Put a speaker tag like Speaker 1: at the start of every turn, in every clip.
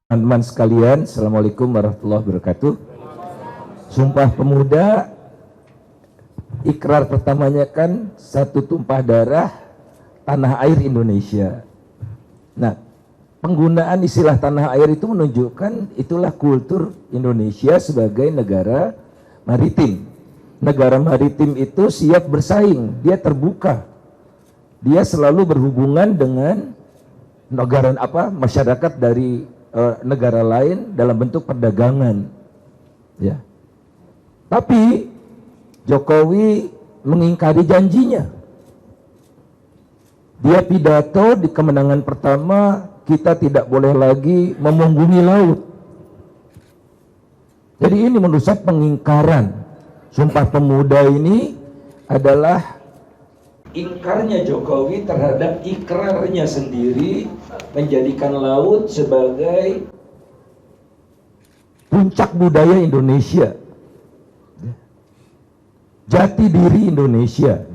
Speaker 1: Teman-teman sekalian, Assalamualaikum warahmatullahi wabarakatuh. Sumpah Pemuda, ikrar pertamanya kan satu tumpah darah tanah air Indonesia. Nah, penggunaan istilah tanah air itu menunjukkan itulah kultur Indonesia sebagai negara maritim. Negara maritim itu siap bersaing, dia terbuka. Dia selalu berhubungan dengan negara masyarakat dari negara lain dalam bentuk perdagangan, ya. Tapi Jokowi mengingkari janjinya. Dia pidato di kemenangan pertama, kita tidak boleh lagi memunggungi laut. Jadi ini menurut saya pengingkaran. Sumpah Pemuda ini adalah ingkarnya Jokowi terhadap ikrarnya sendiri menjadikan laut sebagai puncak budaya Indonesia, jati diri Indonesia.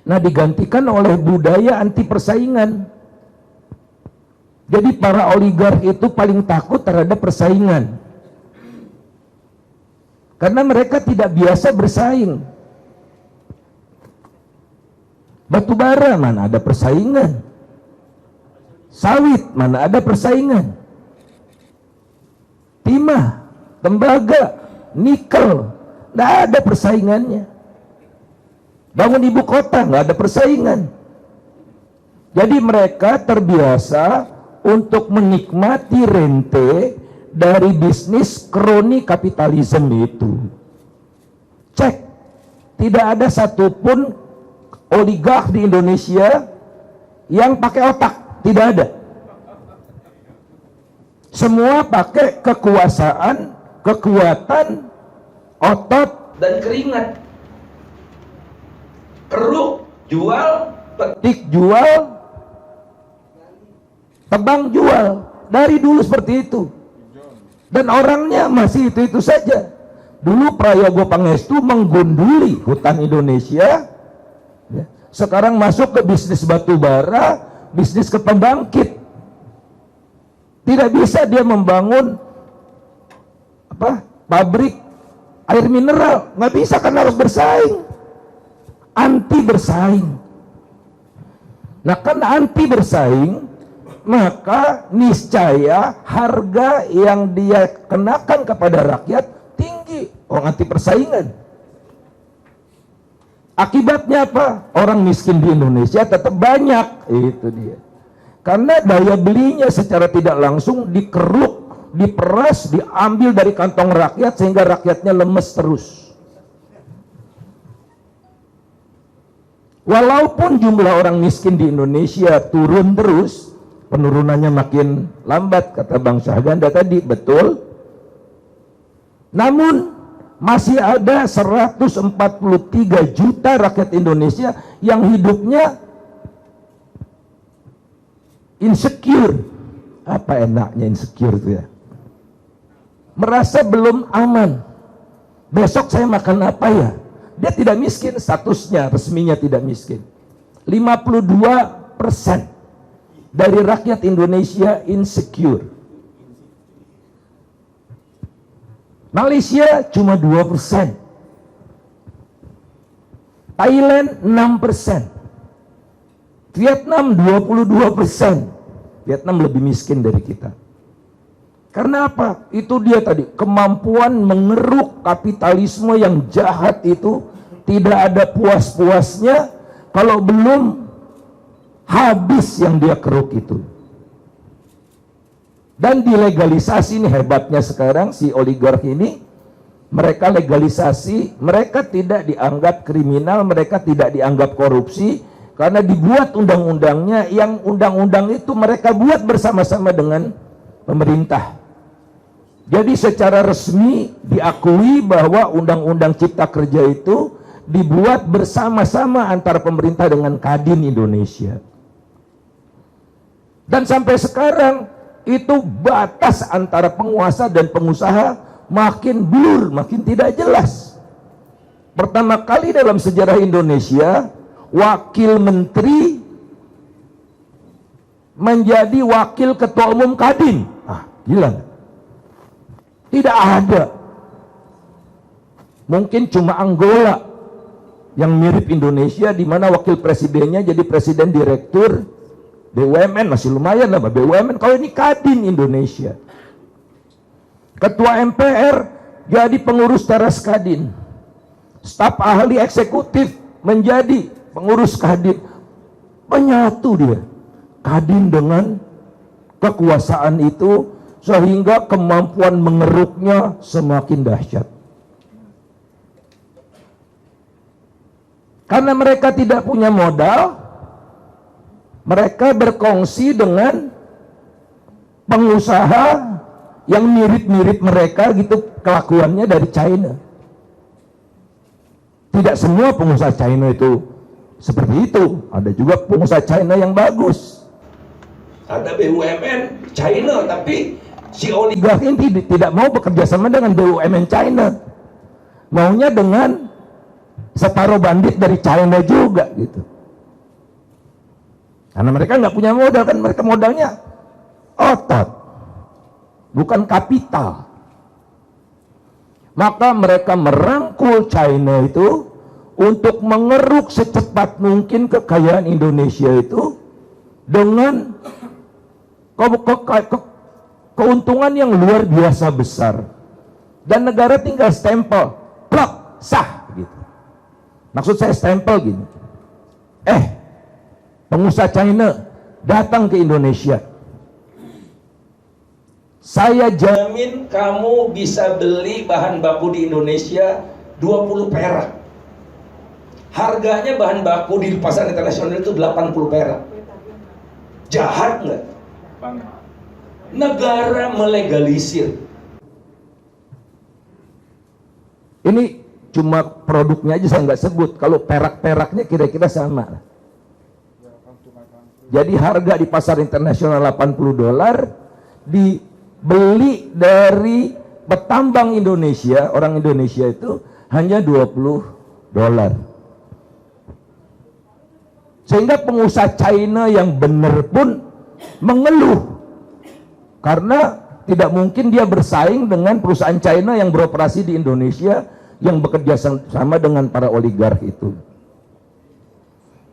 Speaker 1: Nah, digantikan oleh budaya anti persaingan. Jadi para oligark itu paling takut terhadap persaingan karena mereka tidak biasa bersaing. Batu bara mana ada persaingan, sawit mana ada persaingan, timah, tembaga, nikel, nggak ada persaingannya. Bangun ibu kota nggak ada persaingan. Jadi mereka terbiasa untuk menikmati rente dari bisnis kroni kapitalisme itu. Cek, tidak ada satupun oligark di Indonesia yang pakai otak, tidak ada. Semua pakai kekuasaan, kekuatan, otot, dan keringat. Keruk, jual, petik, jual, tebang, jual. Dari dulu seperti itu. Dan orangnya masih itu-itu saja. Dulu Prayogo Pangestu menggunduli hutan Indonesia. Ya. Sekarang masuk ke bisnis batu bara, bisnis ke pembangkit. Tidak bisa dia membangun pabrik air mineral, nggak bisa karena harus bersaing, anti bersaing. Nah, karena anti bersaing, maka niscaya harga yang dia kenakan kepada rakyat tinggi. Orang anti persaingan. Akibatnya apa? Orang miskin di Indonesia tetap banyak. Itu dia. Karena daya belinya secara tidak langsung dikeruk, diperas, diambil dari kantong rakyat sehingga rakyatnya lemes terus. Walaupun jumlah orang miskin di Indonesia turun terus, penurunannya makin lambat, kata Bang Syahganda tadi, betul. Namun masih ada 143 juta rakyat Indonesia yang hidupnya insecure. Apa enaknya insecure itu ya? Merasa belum aman. Besok saya makan apa ya? Dia tidak miskin, statusnya resminya tidak miskin. 52% dari rakyat Indonesia insecure. Malaysia cuma 2%, Thailand 6%, Vietnam 22%. Vietnam lebih miskin dari kita. Karena apa? Itu dia tadi, kemampuan mengeruk kapitalisme yang jahat itu tidak ada puas-puasnya kalau belum habis yang dia keruk itu. Dan dilegalisasi, ini hebatnya sekarang si oligark ini, mereka legalisasi, mereka tidak dianggap kriminal, mereka tidak dianggap korupsi, karena dibuat undang-undangnya, yang undang-undang itu mereka buat bersama-sama dengan pemerintah. Jadi secara resmi diakui bahwa undang-undang Cipta Kerja itu dibuat bersama-sama antara pemerintah dengan Kadin Indonesia. Dan sampai sekarang itu batas antara penguasa dan pengusaha makin blur, makin tidak jelas. Pertama kali dalam sejarah Indonesia, wakil menteri menjadi wakil ketua umum Kadin. Ah, gila. Tidak ada. Mungkin cuma Angola yang mirip Indonesia, di mana wakil presidennya jadi presiden direktur BUMN, masih lumayan lah BUMN. Kalau ini Kadin Indonesia. Ketua MPR jadi pengurus teras Kadin. Staf ahli eksekutif menjadi pengurus Kadin. Menyatu dia Kadin dengan kekuasaan itu, sehingga kemampuan mengeruknya semakin dahsyat. Karena mereka tidak punya modal, mereka berkongsi dengan pengusaha yang mirip-mirip mereka gitu kelakuannya dari China. Tidak semua pengusaha China itu seperti itu. Ada juga pengusaha China yang bagus. Ada BUMN China, tapi si oligark ini tidak mau bekerja sama dengan BUMN China. Maunya dengan separuh bandit dari China juga gitu. Karena mereka nggak punya modal, kan mereka modalnya otot, bukan kapital. Maka mereka merangkul China itu untuk mengeruk secepat mungkin kekayaan Indonesia itu dengan keuntungan yang luar biasa besar. Dan negara tinggal stempel, plak, sah gitu. Maksud saya stempel gini, pengusaha China datang ke Indonesia, saya jamin kamu bisa beli bahan baku di Indonesia 20 perak. Harganya bahan baku di pasar internasional itu 80 perak. Jahat nggak? Negara melegalisir. Ini cuma produknya aja saya nggak sebut. Kalau perak-peraknya kira-kira sama. Jadi harga di pasar internasional $80, dibeli dari petambang Indonesia, orang Indonesia itu hanya $20. Sehingga pengusaha China yang benar pun mengeluh, karena tidak mungkin dia bersaing dengan perusahaan China yang beroperasi di Indonesia, yang bekerja sama dengan para oligark itu.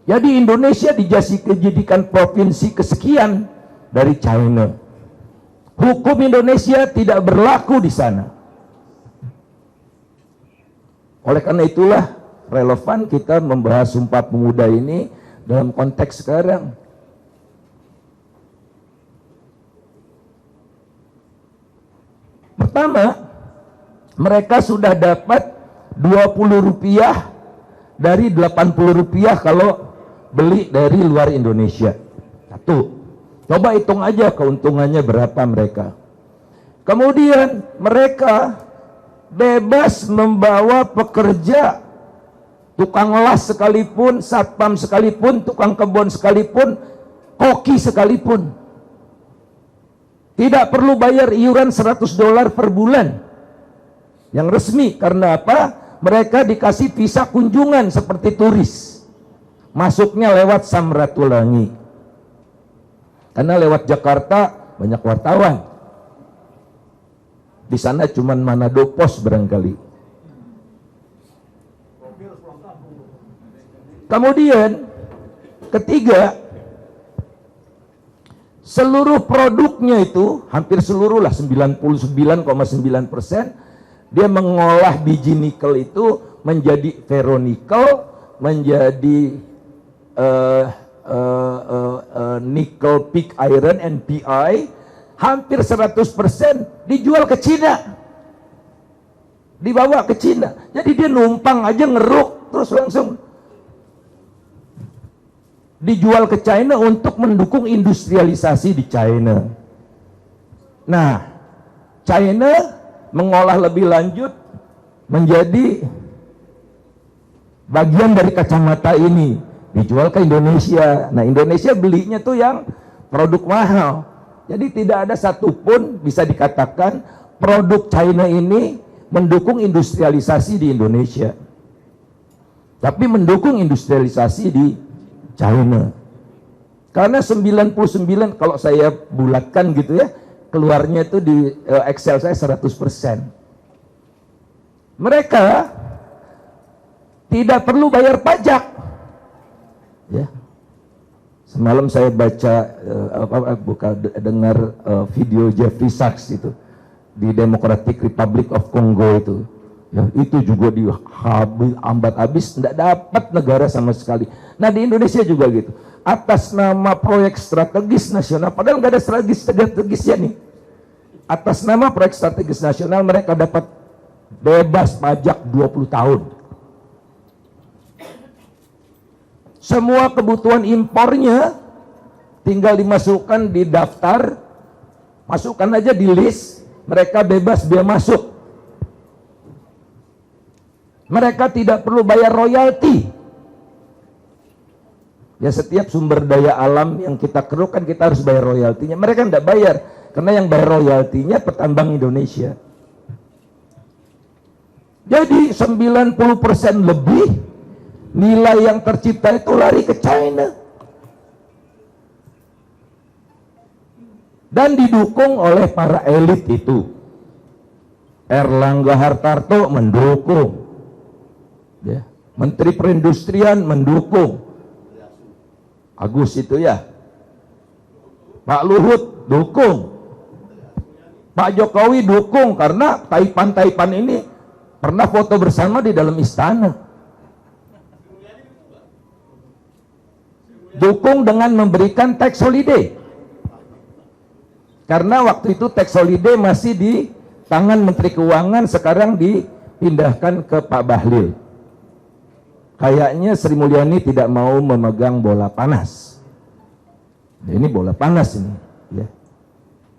Speaker 1: Jadi Indonesia dijadikan provinsi kesekian dari China. Hukum Indonesia tidak berlaku di sana. Oleh karena itulah relevan kita membahas Sumpah Pemuda ini dalam konteks sekarang. Pertama, mereka sudah dapat Rp20 dari Rp80 kalau beli dari luar Indonesia. Satu, coba hitung aja keuntungannya berapa mereka. Kemudian mereka bebas membawa pekerja, tukang las sekalipun, satpam sekalipun, tukang kebun sekalipun, koki sekalipun. Tidak perlu bayar iuran $100 per bulan yang resmi. Karena apa? Mereka dikasih visa kunjungan seperti turis. Masuknya lewat Samratulangi. Karena lewat Jakarta banyak wartawan. Di sana cuman Manado Pos barangkali. Kemudian ketiga, seluruh produknya itu, hampir seluruh lah, 99,9%, dia mengolah biji nikel itu menjadi ferronikel, menjadi nickel pig iron NPI, hampir 100% dijual ke Cina, dibawa ke Cina. Jadi dia numpang aja ngeruk terus langsung dijual ke China untuk mendukung industrialisasi di China. Nah, China mengolah lebih lanjut menjadi bagian dari kacamata ini, dijual ke Indonesia. Nah, Indonesia belinya tuh yang produk mahal. Jadi tidak ada satupun bisa dikatakan produk China ini mendukung industrialisasi di Indonesia, tapi mendukung industrialisasi di China. Karena 99, kalau saya bulatkan gitu ya, keluarnya itu di Excel saya 100%. Mereka tidak perlu bayar pajak. Ya. Semalam saya baca dengar video Jeffrey Sachs itu di Democratic Republic of Congo itu. Ya, itu juga dihambat habis, tidak dapat negara sama sekali. Nah di Indonesia juga gitu, atas nama proyek strategis nasional, padahal nggak ada strategisnya nih. Atas nama proyek strategis nasional mereka dapat bebas pajak 20 tahun. Semua kebutuhan impornya tinggal dimasukkan di daftar, masukkan aja di list, mereka bebas biaya masuk. Mereka tidak perlu bayar royalti. Ya setiap sumber daya alam yang kita kerukan kita harus bayar royaltinya. Mereka tidak bayar, karena yang bayar royaltinya petambang Indonesia. Jadi 90% lebih nilai yang tercipta itu lari ke China. Dan didukung oleh para elit itu. Erlangga Hartarto mendukung. Ya, Menteri Perindustrian mendukung. Agus itu ya. Pak Luhut dukung. Pak Jokowi dukung karena Taipan ini pernah foto bersama di dalam istana. Dukung dengan memberikan tax holiday. Karena waktu itu tax holiday masih di tangan Menteri Keuangan, sekarang dipindahkan ke Pak Bahlil. Kayaknya Sri Mulyani tidak mau memegang bola panas. Ini bola panas ini. Ya.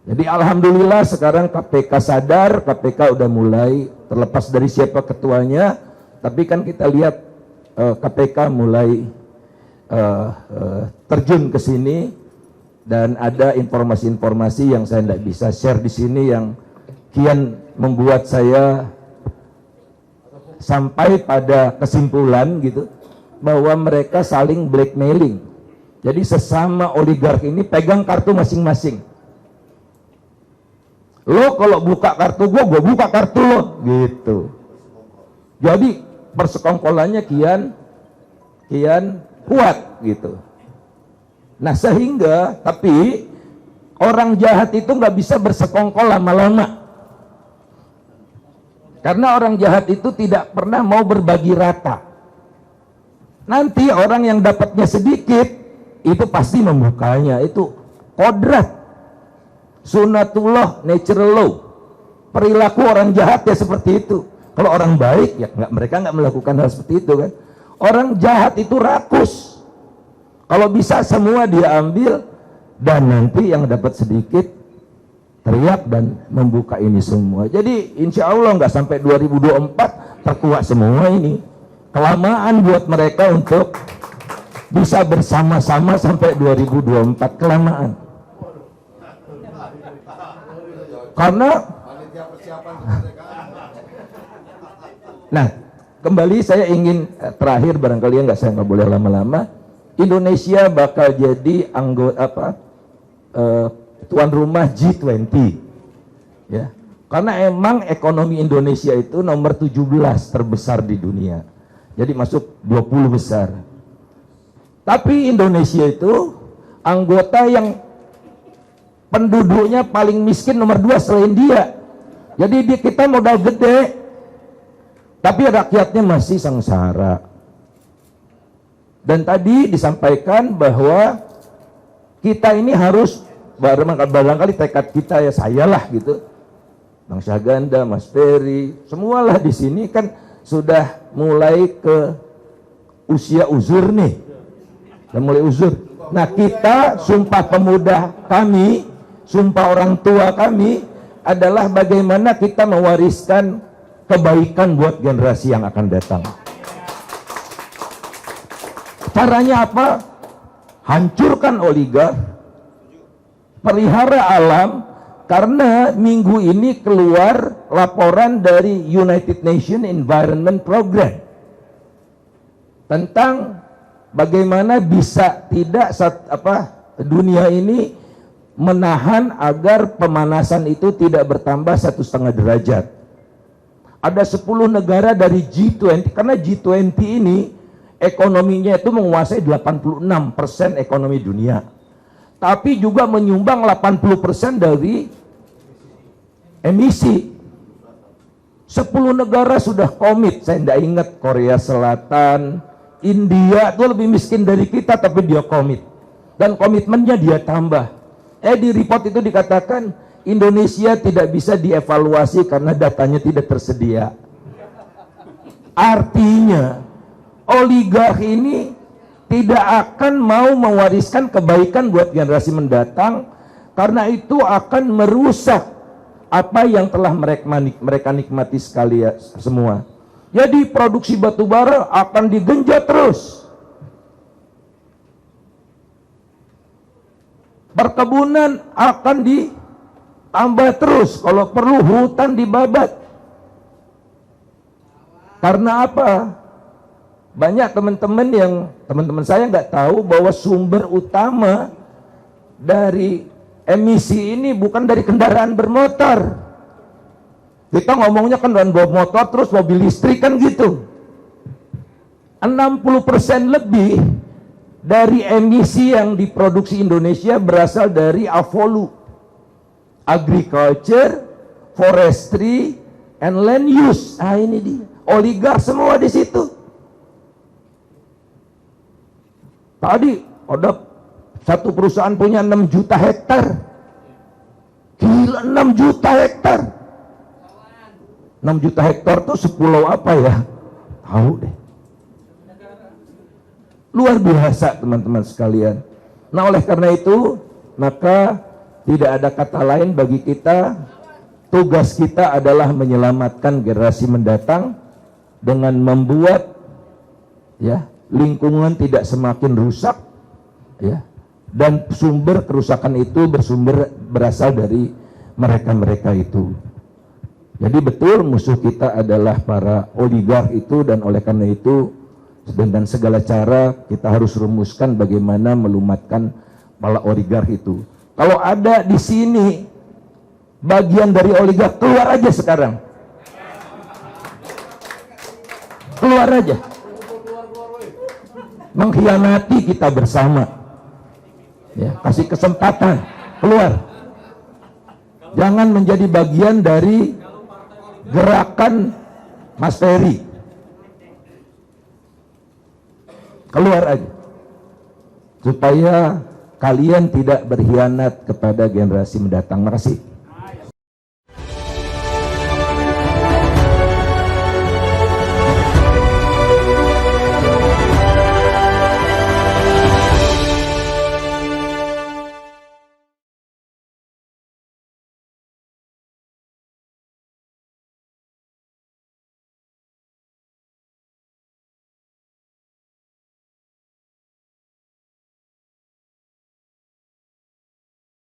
Speaker 1: Jadi alhamdulillah sekarang KPK sadar, KPK udah mulai terlepas dari siapa ketuanya, tapi kan kita lihat KPK mulai terjun ke sini dan ada informasi-informasi yang saya tidak bisa share di sini yang kian membuat saya sampai pada kesimpulan gitu bahwa mereka saling blackmailing. Jadi sesama oligark ini pegang kartu masing-masing. Lo kalau buka kartu gue buka kartu lo gitu. Jadi persekongkolannya kian kuat gitu. Nah sehingga tapi orang jahat itu nggak bisa bersekongkol lama-lama. Karena orang jahat itu tidak pernah mau berbagi rata. Nanti orang yang dapatnya sedikit itu pasti membukanya. Itu kodrat, sunatullah, natural law. Perilaku orang jahat ya seperti itu. Kalau orang baik ya mereka nggak melakukan hal seperti itu kan. Orang jahat itu rakus. Kalau bisa semua dia ambil dan nanti yang dapat sedikit teriak dan membuka ini semua. Jadi insya Allah nggak sampai 2024 terkuat semua ini. Kelamaan buat mereka untuk bisa bersama-sama sampai 2024, kelamaan. Karena nah kembali saya ingin terakhir barangkali ya saya nggak boleh lama-lama. Indonesia bakal jadi anggota tuan rumah G20 ya, karena emang ekonomi Indonesia itu nomor 17 terbesar di dunia, jadi masuk 20 besar. Tapi Indonesia itu anggota yang penduduknya paling miskin nomor 2 selain dia. Jadi kita modal gede tapi rakyatnya masih sengsara. Dan tadi disampaikan bahwa kita ini harus barangkali tekad kita ya, saya lah gitu, Bang Syahganda, Mas Ferry, semualah di sini kan sudah mulai ke usia uzur nih, sudah mulai uzur. Nah kita sumpah pemuda kami, sumpah orang tua kami adalah bagaimana kita mewariskan kebaikan buat generasi yang akan datang. Caranya apa? Hancurkan oligark, pelihara alam. Karena minggu ini keluar laporan dari United Nations Environment Program tentang bagaimana bisa tidak dunia ini menahan agar pemanasan itu tidak bertambah 1,5 derajat. Ada 10 negara dari G20, karena G20 ini ekonominya itu menguasai 86% ekonomi dunia. Tapi juga menyumbang 80% dari emisi. 10 negara sudah komit, saya tidak ingat, Korea Selatan, India itu lebih miskin dari kita tapi dia komit. Dan komitmennya dia tambah. Di report itu dikatakan Indonesia tidak bisa dievaluasi karena datanya tidak tersedia. Artinya oligarki ini tidak akan mau mewariskan kebaikan buat generasi mendatang, karena itu akan merusak apa yang telah mereka nikmati sekalian semua. Jadi produksi batu bara akan digenjot terus. Perkebunan akan ditambah terus, kalau perlu hutan dibabat. Karena apa? Banyak teman-teman saya nggak tahu bahwa sumber utama dari emisi ini bukan dari kendaraan bermotor. Kita ngomongnya kendaraan bermotor terus mobil listrik kan gitu. 60% lebih dari emisi yang diproduksi Indonesia berasal dari AVOLU, agriculture, forestry, and land use. Ini dia, oligark semua di situ. Tadi ada satu perusahaan punya 6 juta hektar. Gila, 6 juta hektar. 6 juta hektar tuh sepulau apa ya? Tahu deh. Luar biasa teman-teman sekalian. Nah, oleh karena itu, maka tidak ada kata lain bagi kita. Tugas kita adalah menyelamatkan generasi mendatang dengan membuat lingkungan tidak semakin rusak, dan sumber kerusakan itu berasal dari mereka-mereka itu. Jadi betul musuh kita adalah para oligark itu, dan oleh karena itu dengan segala cara kita harus rumuskan bagaimana melumatkan para oligark itu. Kalau ada di sini bagian dari oligark, keluar aja sekarang. Keluar aja. Mengkhianati kita bersama. Kasih kesempatan, keluar. Jangan menjadi bagian dari gerakan Mas Ferry. Keluar aja. Supaya kalian tidak berkhianat kepada generasi mendatang. Makasih.